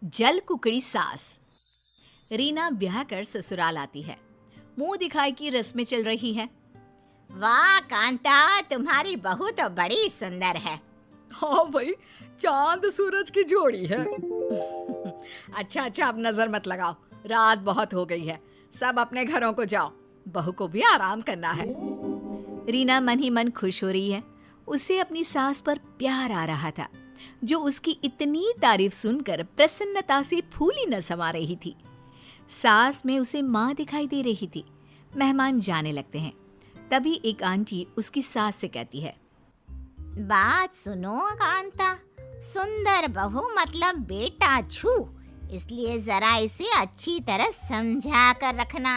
जल कुकड़ी सास। रीना ब्याह कर ससुराल आती है। मुंह दिखाई की रस्में चल रही है। वाह कांता, तुम्हारी बहू तो बड़ी सुंदर है। हाँ भाई, चांद सूरज की जोड़ी है। अच्छा, अब नजर मत लगाओ, रात बहुत हो गई है। सब अपने घरों को जाओ, बहू को भी आराम करना है। रीना मन ही मन खुश हो रही है। उसे अपनी सास पर प्यार आ रहा था, जो उसकी इतनी तारीफ सुनकर प्रसन्नता से फूली न समा रही थी। सास में उसे माँ दिखाई दे रही थी। मेहमान जाने लगते हैं। तभी एक आंटी उसकी सास से कहती है, बात सुनो कांता, सुंदर बहू मतलब बेटा छू, इसलिए जरा इसे अच्छी तरह समझा कर रखना।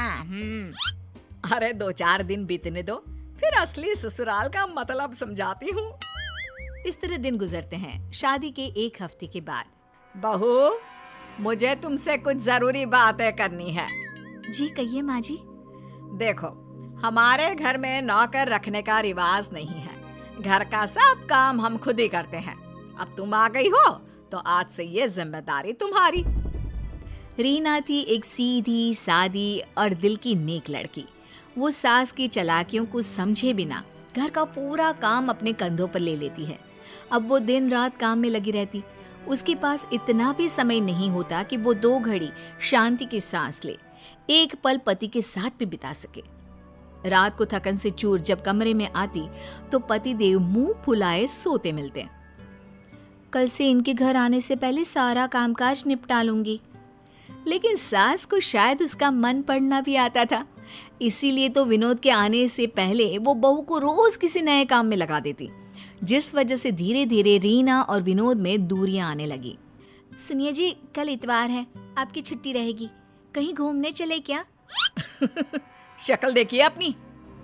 अरे 2-4 दिन बीतने दो, फिर असली ससुराल का मतलब समझाती हूँ। इस तरह दिन गुजरते हैं। शादी के 1 हफ्ते के बाद, बहू, मुझे तुमसे कुछ जरूरी बातें करनी है। जी कहिए माँ जी। देखो, हमारे घर में नौकर रखने का रिवाज नहीं है। घर का सब काम हम खुद ही करते हैं। अब तुम आ गई हो तो आज से ये जिम्मेदारी तुम्हारी। रीना थी एक सीधी सादी और दिल की नेक लड़की। वो सास की चालाकियों को समझे बिना घर का पूरा काम अपने कंधों पर ले लेती है। अब वो दिन रात काम में लगी रहती। उसके पास इतना भी समय नहीं होता कि वो 2 घड़ी शांति की सांस ले, एक पल पति के साथ भी बिता सके। रात को थकन से चूर जब कमरे में आती तो पति देव मुंह फुलाए सोते मिलते। कल से इनके घर आने से पहले सारा कामकाज निपटा लूंगी। लेकिन सास को शायद उसका मन पड़ना भी आता था। इसीलिए तो विनोद के आने से पहले वो बहू को रोज किसी नए काम में लगा देती, जिस वजह से धीरे धीरे रीना और विनोद में दूरियां आने लगी। सुनिए जी, कल इतवार है, आपकी छुट्टी रहेगी, कहीं घूमने चले क्या? शक्ल देखिए अपनी,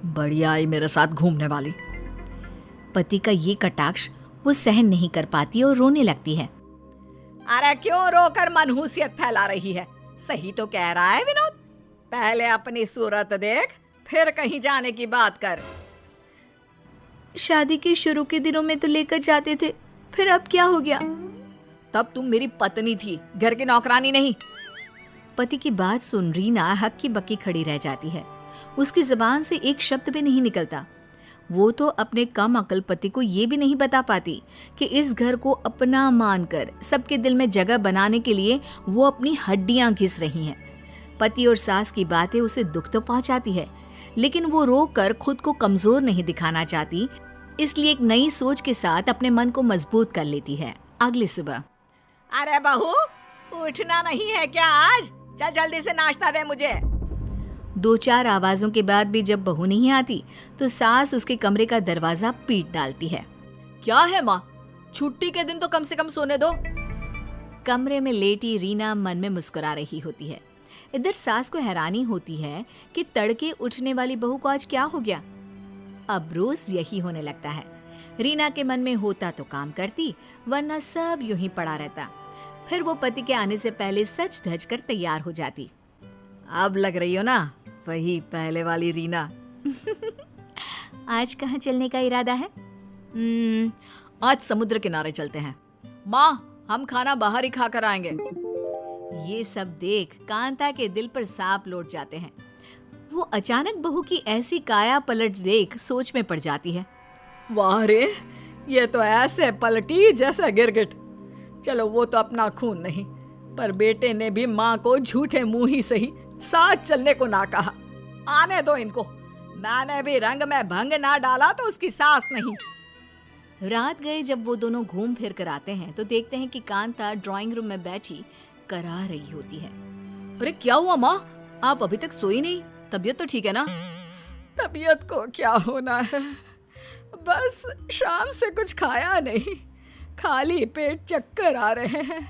बढ़िया आई मेरे साथ घूमने वाली। पति का ये कटाक्ष वो सहन नहीं कर पाती और रोने लगती है। अरे क्यों रोकर मनहूसियत फैला रही है? सही तो कह रहा है विनोद, पहले अपनी सूरत देख, फिर कहीं जाने की बात कर। शादी के शुरू के दिनों में तो लेकर जाते थे, फिर अब क्या हो गया? तब तुम मेरी पत्नी थी, घर की नौकरानी नहीं। पति की बात सुन रीना हक्की बक्की खड़ी रह जाती है। उसकी जुबान से एक शब्द भी नहीं निकलता। वो तो अपने कम अकल पति को ये भी नहीं बता पाती कि इस घर को अपना मानकर सबके दिल में जगह बनाने के लिए वो अपनी हड्डियां घिस रही हैं। पति और सास की बातें उसे दुख तो पहुंचाती है, लेकिन वो रोकर खुद को कमजोर नहीं दिखाना चाहती, इसलिए एक नई सोच के साथ अपने मन को मजबूत कर लेती है। अगली सुबह, अरे बहू, उठना नहीं है क्या आज? चल जल्दी से नाश्ता दे मुझे। 2-4 आवाजों के बाद भी जब बहू नहीं आती तो सास उसके कमरे का दरवाजा पीट डालती है। क्या है माँ, छुट्टी के दिन तो कम से कम सोने दो। कमरे में लेटी रीना मन में मुस्कुरा रही होती है। इधर सास को हैरानी होती है कि तड़के उठने वाली बहू को आज क्या हो गया। अब रोज यही होने लगता है। रीना के मन में होता तो काम करती, वरना सब यूं ही पड़ा रहता। फिर वो पति के आने से पहले सज धज कर तैयार हो जाती। अब लग रही हो ना वही पहले वाली रीना। आज कहाँ चलने का इरादा है? आज समुद्र किनारे चलते हैं। माँ, हम खाना बाहर ही खा कर आएंगे। ये सब देख कांता के दिल पर सांप लौट जाते हैं। वो अचानक बहू की ऐसी काया पलट देख सोच में पड़ जाती है। वाह रे, ये तो ऐसे पलटी जैसा गिरगिट। चलो, वो तो अपना खून नहीं, पर बेटे ने भी माँ को झूठे मुंह ही सही साथ चलने को ना कहा। आने दो इनको, मैंने भी रंग में भंग ना डाला तो उसकी सास नहीं। रात गए जब वो दोनों घूम फिर कर आते हैं तो देखते हैं कि कांता ड्राइंग रूम में बैठी करा रही होती है। अरे क्या हुआ माँ, आप अभी तक सोई नहीं? तबीयत तो ठीक है ना? तबीयत को क्या होना है, बस शाम से कुछ खाया नहीं, खाली पेट चक्कर आ रहे हैं।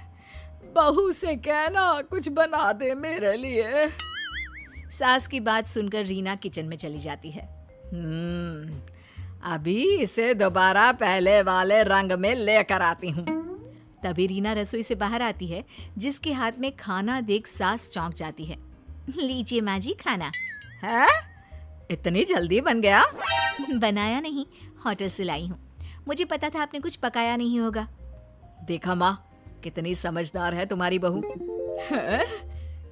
बहू से कहना कुछ बना दे मेरे लिए। सास की बात सुनकर रीना किचन में चली जाती है। अभी इसे दोबारा पहले वाले रंग में लेकर आती हूँ। तभी रीना रसोई से बाहर आती है, जिसके हाथ में खाना देख सास चौंक जाती है। लीजिए माँ जी खाना। है? इतनी जल्दी बन गया? बनाया नहीं, होटल से लाई हूँ। मुझे पता था आपने कुछ पकाया नहीं होगा। देखा माँ, कितनी समझदार है तुम्हारी बहू। हैं?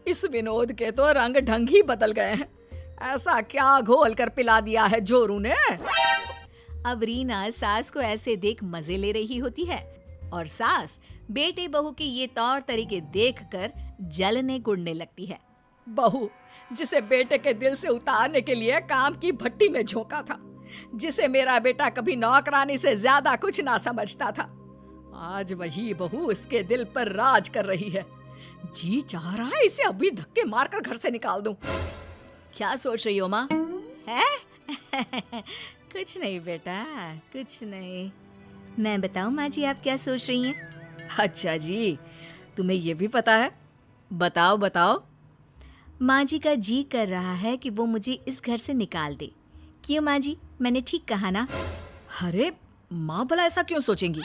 इस विनोद के तो रंग ढंग ही बदल गए हैं। ऐसा क्या घोल कर पिला दिया है जोरू ने? अब रीना सास को ऐसे देख मजे ले रही होती है और सास बेटे बहू के ये तौर तरीके देखकर जलने गुड़ने लगती है। बहू जिसे बेटे के दिल से उतारने के लिए काम की भट्टी में झोंका था, जिसे मेरा बेटा कभी नौकरानी से ज्यादा कुछ ना समझता था, आज वही बहू उसके दिल पर राज कर रही है। जी चाह रहा है इसे अभी धक्के मारकर घर से निकाल दूं। क्या सोच रही हो माँ? है? कुछ नहीं बेटा, कुछ नहीं। मैं बताऊं माँ जी आप क्या सोच रही हैं? अच्छा जी, तुम्हें ये भी पता है? बताओ बताओ। माँ जी का जी कर रहा है कि वो मुझे इस घर से निकाल दे। क्यों माँ जी, मैंने ठीक कहा ना? अरे माँ भला ऐसा क्यों सोचेंगी?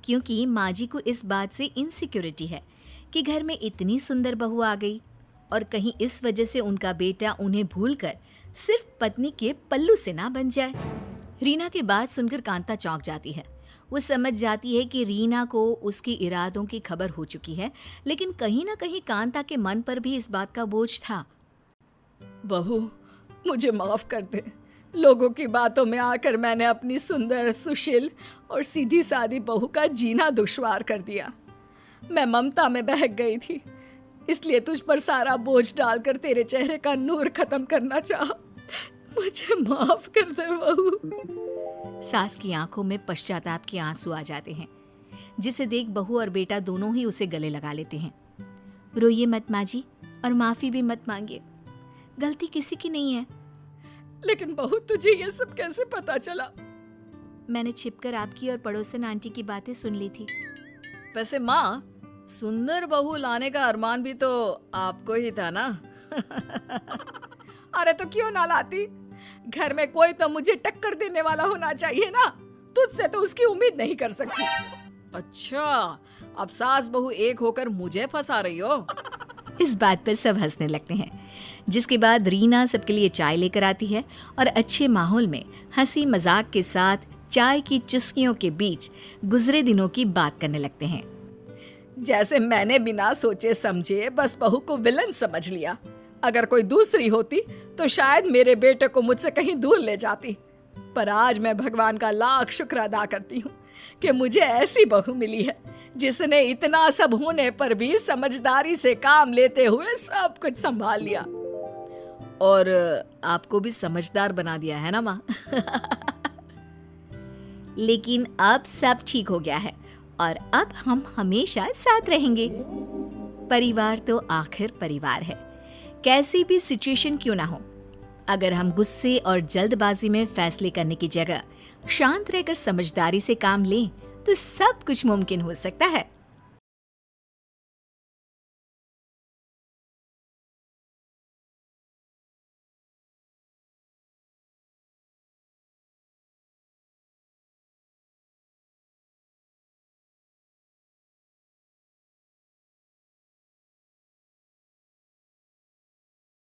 क्योंकि माँ जी को इस बात से इनसिक्योरिटी है कि घर में इतनी सुंदर बहू आ गई और कहीं इस वजह से उनका बेटा उन्हें भूलकर सिर्फ पत्नी के पल्लू से ना बन जाए। रीना की बात सुनकर कांता चौंक जाती है। वो समझ जाती है कि रीना को उसके इरादों की खबर हो चुकी है, लेकिन कहीं ना कहीं कांता के मन पर भी इस बात का बोझ था। बहू मुझे माफ कर दे। लोगों की बातों में आकर मैंने अपनी सुंदर, सुशील और सीधी सादी बहू का जीना दुश्वार कर दिया। मैं ममता में बहक गई थी, इसलिए तुझ पर सारा बोझ डालकर तेरे चेहरे का नूर खत्म करना चाहा। मुझे माफ कर दे बहू। सास की आंखों में पश्चाताप के आंसू आ जाते हैं, जिसे देख बहू और बेटा दोनों ही उसे गले लगा लेते हैं। रोइए मत माँ जी और माफी भी मत मांगिए, गलती किसी की नहीं है। लेकिन बहू तुझे ये सब कैसे पता चला? मैंने छिपकर आपकी और पड़ोसन आंटी की बातें सुन ली थी। वैसे माँ, सुंदर बहू लाने का अरमान भी तो आपको ही था ना? अरे तो क्यों ना लाती? घर में कोई तो मुझे टक्कर देने वाला होना चाहिए ना। तुझसे तो उसकी उम्मीद नहीं कर सकती। अच्छा, अब सास बहू एक होकर मुझे फंसा रही हो? इस बात पर सब हंसने लगते हैं, जिसके बाद रीना सबके लिए चाय लेकर आती है और अच्छे माहौल में हंसी मजाक के साथ चाय की चुस्कियों के बीच गुजरे दिनों की बात करने लगते हैं। जैसे मैंने बिना सोचे समझे बस बहू को विलन समझ लिया। अगर कोई दूसरी होती तो शायद मेरे बेटे को मुझसे कहीं दूर ले जाती। पर आज मैं भगवान का लाख शुक्र अदा करती हूँ कि मुझे ऐसी बहू मिली है जिसने इतना सब होने पर भी समझदारी से काम लेते हुए सब कुछ संभाल लिया। और आपको भी समझदार बना दिया है ना माँ? लेकिन अब सब ठीक हो गया है और अब हम हमेशा साथ रहेंगे। परिवार तो आखिर परिवार है, कैसी भी सिचुएशन क्यों ना हो। अगर हम गुस्से और जल्दबाजी में फैसले करने की जगह शांत रहकर समझदारी से काम लें तो सब कुछ मुमकिन हो सकता है।